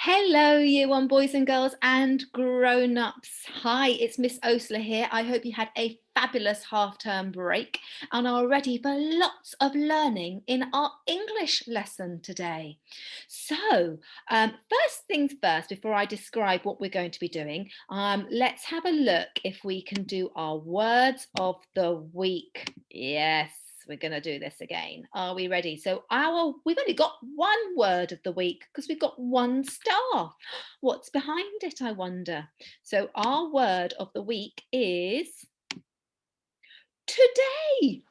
Hello, year one boys and girls and grown-ups. Hi, it's Miss Osler here. I hope you had a fabulous half-term break and are ready for lots of learning in our English lesson today. So, first things first, before I describe what we're going to be doing, let's have a look if we can do our words of the week. Yes. We're going to do this again. Are we ready? So we've only got one word of the week because we've got one star. What's behind it, I wonder? So our word of the week is today.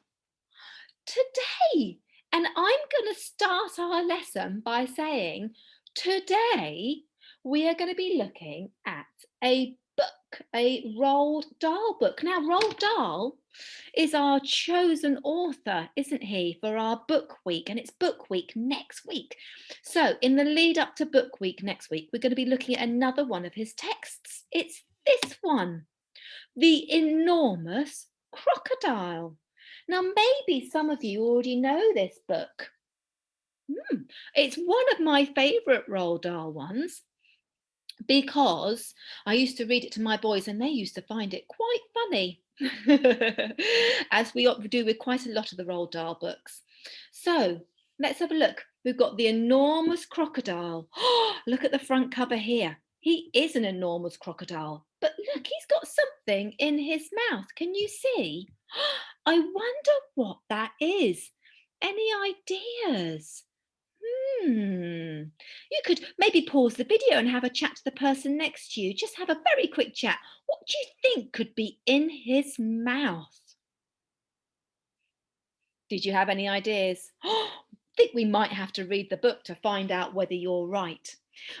Today. And I'm going to start our lesson by saying today we are going to be looking at a book, a Roald Dahl book. Now, Roald Dahl is our chosen author, isn't he, for our book week? And it's book week next week. So in the lead up to book week next week, we're going to be looking at another one of his texts. It's this one, The Enormous Crocodile. Now, maybe some of you already know this book. It's one of my favourite Roald Dahl ones because I used to read it to my boys and they used to find it quite funny, as we do with quite a lot of the Roald Dahl books. So let's have a look. We've got The Enormous Crocodile. Look at the front cover here. He is an enormous crocodile, but look, he's got something in his mouth. Can you see? I wonder what that is. Any ideas? You could maybe pause the video and have a chat to the person next to you. Just have a very quick chat. What do you think could be in his mouth? Did you have any ideas? I think we might have to read the book to find out whether you're right.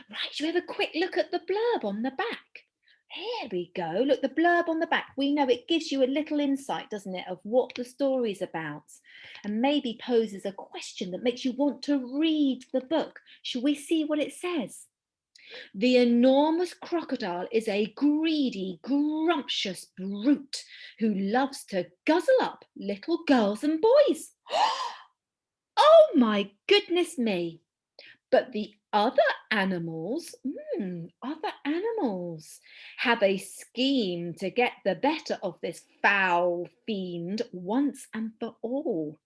Right, should we have a quick look at the blurb on the back? Here we go. Look, the blurb on the back. We know it gives you a little insight, doesn't it, of what the story's about, and maybe poses a question that makes you want to read the book. Shall we see what it says? The enormous crocodile is a greedy, grumptious brute who loves to guzzle up little girls and boys. Oh my goodness me. But the other animals have a scheme to get the better of this foul fiend once and for all.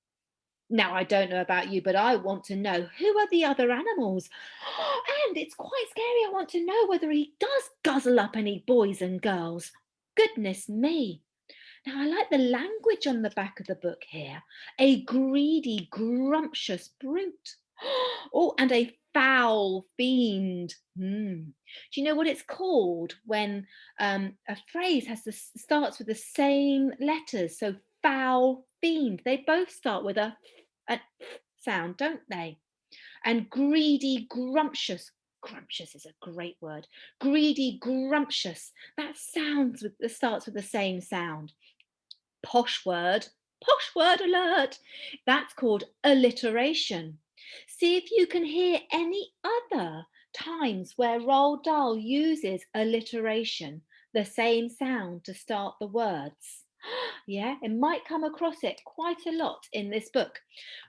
Now, I don't know about you, but I want to know, who are the other animals? And it's quite scary. I want to know whether he does guzzle up any boys and girls. Goodness me. Now, I like the language on the back of the book here. A greedy, grumptious brute. Oh, and a foul fiend. Do you know what it's called when a phrase starts with the same letters? So foul fiend. They both start with a sound, don't they? And greedy, grumptious. Grumptious is a great word. Greedy, grumptious. That starts with the same sound. Posh word alert. That's called alliteration. See if you can hear any other times where Roald Dahl uses alliteration, the same sound to start the words. Yeah, it might come across it quite a lot in this book.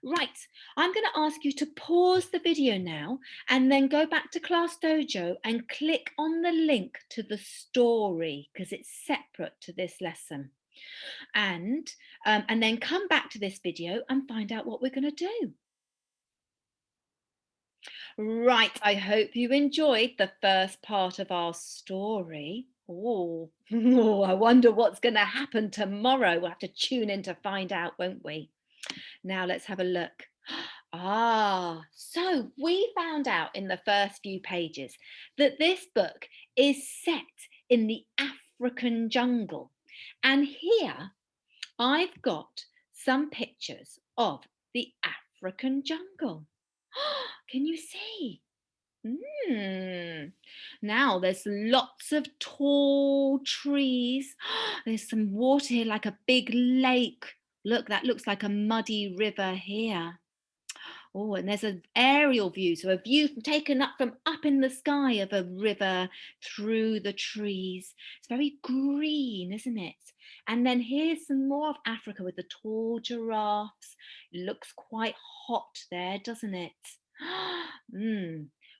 Right, I'm going to ask you to pause the video now and then go back to Class Dojo and click on the link to the story because it's separate to this lesson. And then come back to this video and find out what we're going to do. Right, I hope you enjoyed the first part of our story. Oh, I wonder what's going to happen tomorrow. We'll have to tune in to find out, won't we? Now let's have a look. So we found out in the first few pages that this book is set in the African jungle. And here I've got some pictures of the African jungle. Can you see? Now there's lots of tall trees. There's some water here like a big lake. Look, that looks like a muddy river here. Oh, and there's an aerial view, so a view taken up from up in the sky of a river through the trees. It's very green, isn't it? And then here's some more of Africa with the tall giraffes. It looks quite hot there, doesn't it?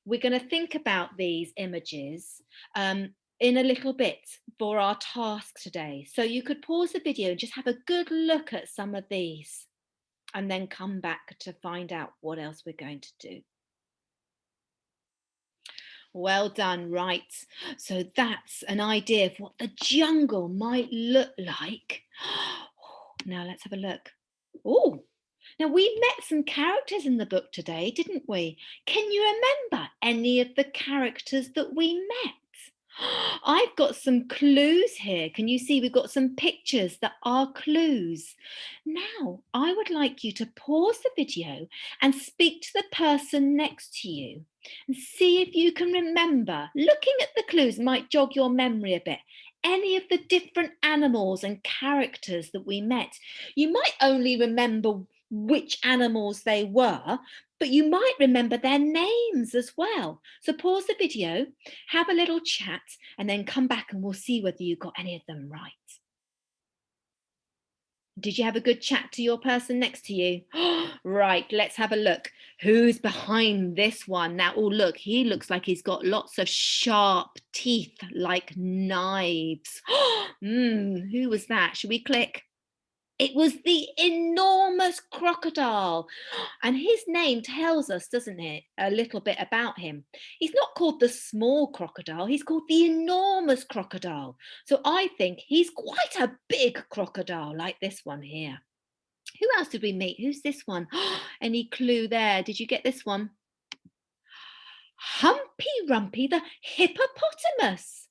we're going to think about these images in a little bit for our task today. So you could pause the video and just have a good look at some of these and then come back to find out what else we're going to do. Well done, right. So that's an idea of what the jungle might look like. Now let's have a look. Oh, now we met some characters in the book today, didn't we? Can you remember any of the characters that we met? I've got some clues here. Can you see we've got some pictures that are clues? Now, I would like you to pause the video and speak to the person next to you and see if you can remember. Looking at the clues might jog your memory a bit. Any of the different animals and characters that we met. You might only remember which animals they were, but you might remember their names as well. So pause the video, have a little chat, and then come back and we'll see whether you got any of them right. Did you have a good chat to your person next to you? Right, let's have a look. Who's behind this one? Now, oh, look, he looks like he's got lots of sharp teeth like knives. Who was that? Should we click? It was the enormous crocodile. And his name tells us, doesn't it, a little bit about him. He's not called the small crocodile, he's called the enormous crocodile. So I think he's quite a big crocodile, like this one here. Who else did we meet? Who's this one? Any clue there? Did you get this one? Humpy Rumpy the hippopotamus.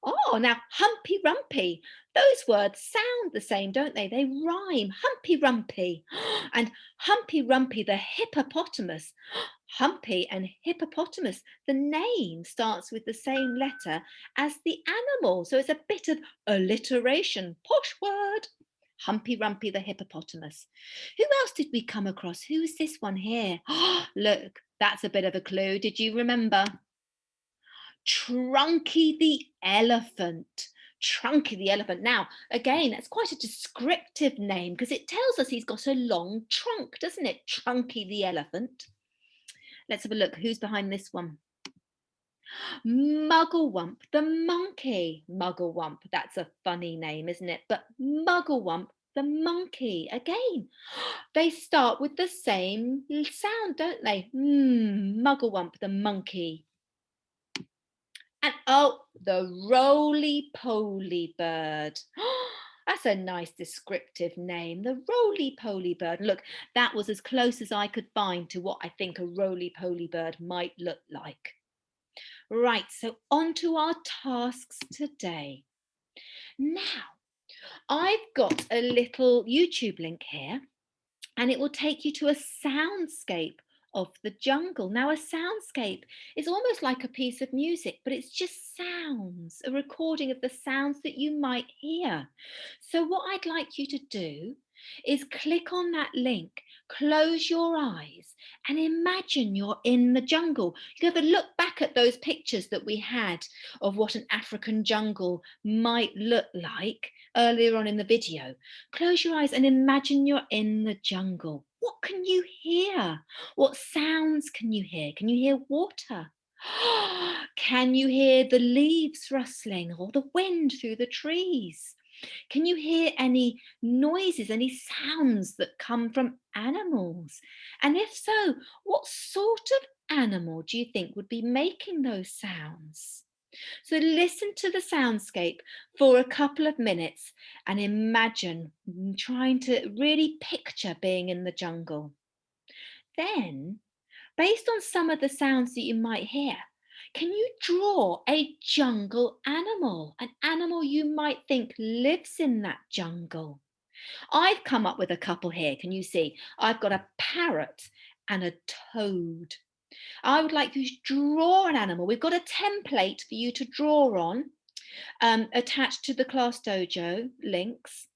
Oh, now Humpy Rumpy. Those words sound the same, don't they? They rhyme. Humpy Rumpy. And Humpy Rumpy the hippopotamus. Humpy and hippopotamus. The name starts with the same letter as the animal. So it's a bit of alliteration. Posh word. Humpy Rumpy the hippopotamus. Who else did we come across? Who's this one here? Look, that's a bit of a clue. Did you remember? Trunky the elephant. Trunky the elephant. Now, again, that's quite a descriptive name because it tells us he's got a long trunk, doesn't it? Trunky the elephant. Let's have a look. Who's behind this one? Mugglewump the monkey. Mugglewump. That's a funny name, isn't it? But Mugglewump the monkey. Again, they start with the same sound, don't they? Mugglewump the monkey. And oh, the roly-poly bird. That's a nice descriptive name, the roly-poly bird. Look, that was as close as I could find to what I think a roly-poly bird might look like. Right, so on to our tasks today. Now, I've got a little YouTube link here and it will take you to a soundscape of the jungle. Now, a soundscape is almost like a piece of music, but it's just sounds, a recording of the sounds that you might hear. So what I'd like you to do is click on that link, close your eyes and imagine you're in the jungle. You have a look back at those pictures that we had of what an African jungle might look like earlier on in the video. Close your eyes and imagine you're in the jungle. What can you hear? What sounds can you hear? Can you hear water? Can you hear the leaves rustling or the wind through the trees? Can you hear any noises, any sounds that come from animals? And if so, what sort of animal do you think would be making those sounds? So listen to the soundscape for a couple of minutes and imagine trying to really picture being in the jungle. Then, based on some of the sounds that you might hear, can you draw a jungle animal, an animal you might think lives in that jungle? I've come up with a couple here. Can you see? I've got a parrot and a toad. I would like you to draw an animal. We've got a template for you to draw on, attached to the Class Dojo links.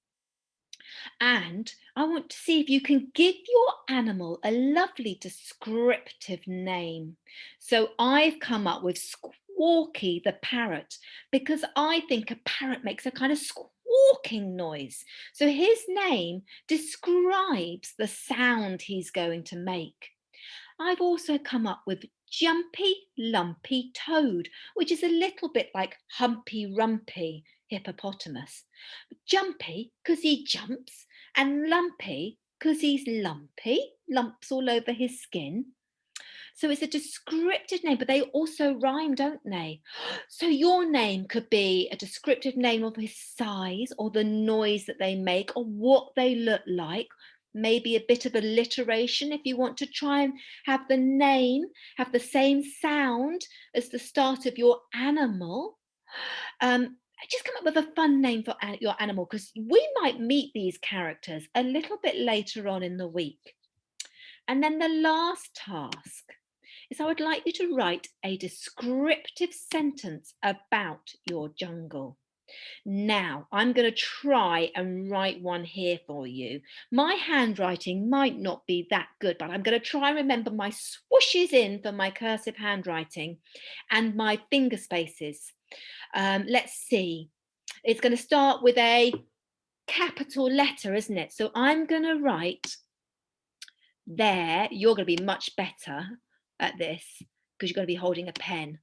And I want to see if you can give your animal a lovely descriptive name. So I've come up with Squawky the parrot because I think a parrot makes a kind of squawking noise. So his name describes the sound he's going to make. I've also come up with Jumpy Lumpy Toad, which is a little bit like Humpy Rumpy hippopotamus. Jumpy because he jumps, and lumpy because he's lumpy, lumps all over his skin. So it's a descriptive name, but they also rhyme, don't they? So your name could be a descriptive name of his size or the noise that they make or what they look like. Maybe a bit of alliteration if you want to try and have the name have the same sound as the start of your animal. Just come up with a fun name for your animal because we might meet these characters a little bit later on in the week. And then the last task is I would like you to write a descriptive sentence about your jungle. Now, I'm going to try and write one here for you. My handwriting might not be that good, but I'm going to try and remember my swooshes in for my cursive handwriting and my finger spaces. Let's see. It's going to start with a capital letter, isn't it? So I'm going to write there. You're going to be much better at this because you're going to be holding a pen.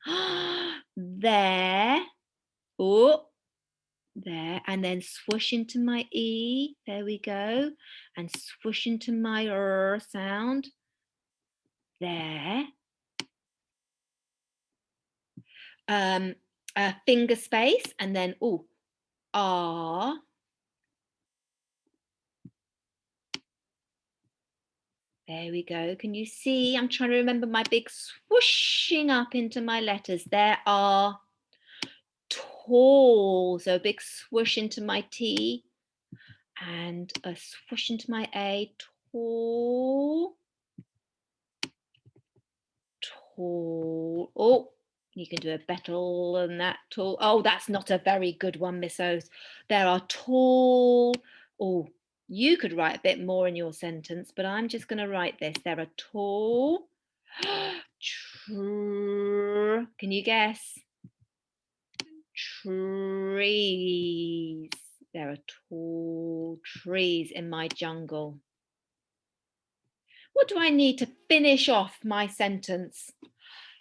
There. Oh, there. And then swoosh into my E. There we go. And swoosh into my R sound. There. A finger space. And then, oh, R. There we go. Can you see? I'm trying to remember my big swooshing up into my letters. There are tall. So a big swoosh into my T and a swoosh into my A. Tall. Tall. Oh, you can do a better than that. Tall. Oh, that's not a very good one, Miss Oath. There are tall. Oh, you could write a bit more in your sentence, but I'm just going to write this. There are tall. Can you guess? Trees. There are tall trees in my jungle. What do I need to finish off my sentence?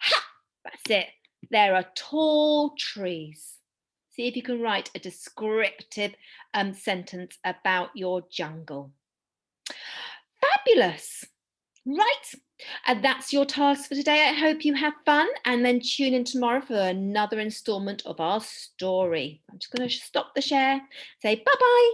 Ha! That's it. There are tall trees. See if you can write a descriptive sentence about your jungle. Fabulous. Right. And that's your task for today. I hope you have fun and then tune in tomorrow for another instalment of our story. I'm just going to stop the share, say bye-bye.